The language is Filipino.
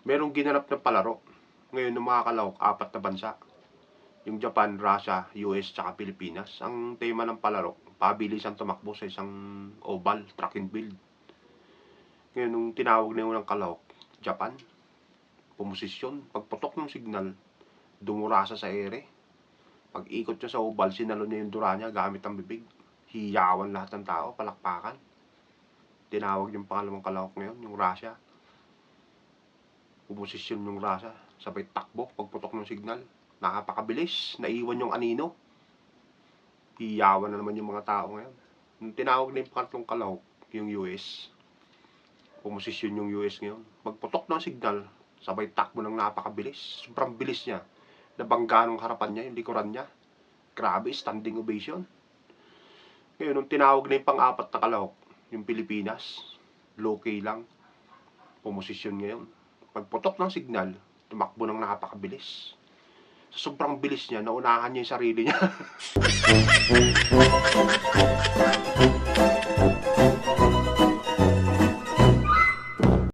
Merong ginanap na palaro. Ngayon ng mga kalahok, 4 na bansa. Yung Japan, Russia, US, tsaka Pilipinas. Ang tema ng palaro, pabilisan tumakbo sa isang oval, track and field. Ngayon, nung tinawag na yun ng kalahok, Japan, pumosisyon, pagputok ng signal, dumurasa sa ere. Pag ikot niya sa oval, sinalo niya yung dura niya gamit ang bibig. Hiyawan lahat ng tao, palakpakan. Tinawag yung pangalawang kalahok ngayon, yung Russia. Pumosisyon yung Russia, sabay takbo, pagputok ng signal. Nakapakabilis, naiwan yung anino. Hiyawan na naman yung mga tao ngayon. Nung tinawag na yung pangatlong kalahok, yung US, pumosisyon yung US ngayon. Magputok ng signal, sabay takbo ng napakabilis. Sobrang bilis niya. Nabangga ng harapan niya, yung likuran niya. Grabe, standing ovation. Ngayon, nung tinawag na yung pang-apat na kalahok, yung Pilipinas, low-key lang, pumosisyon ngayon. Pagputok ng signal, tumakbo ng napakabilis. Sa sobrang bilis niya, naunahan niya yung sarili niya.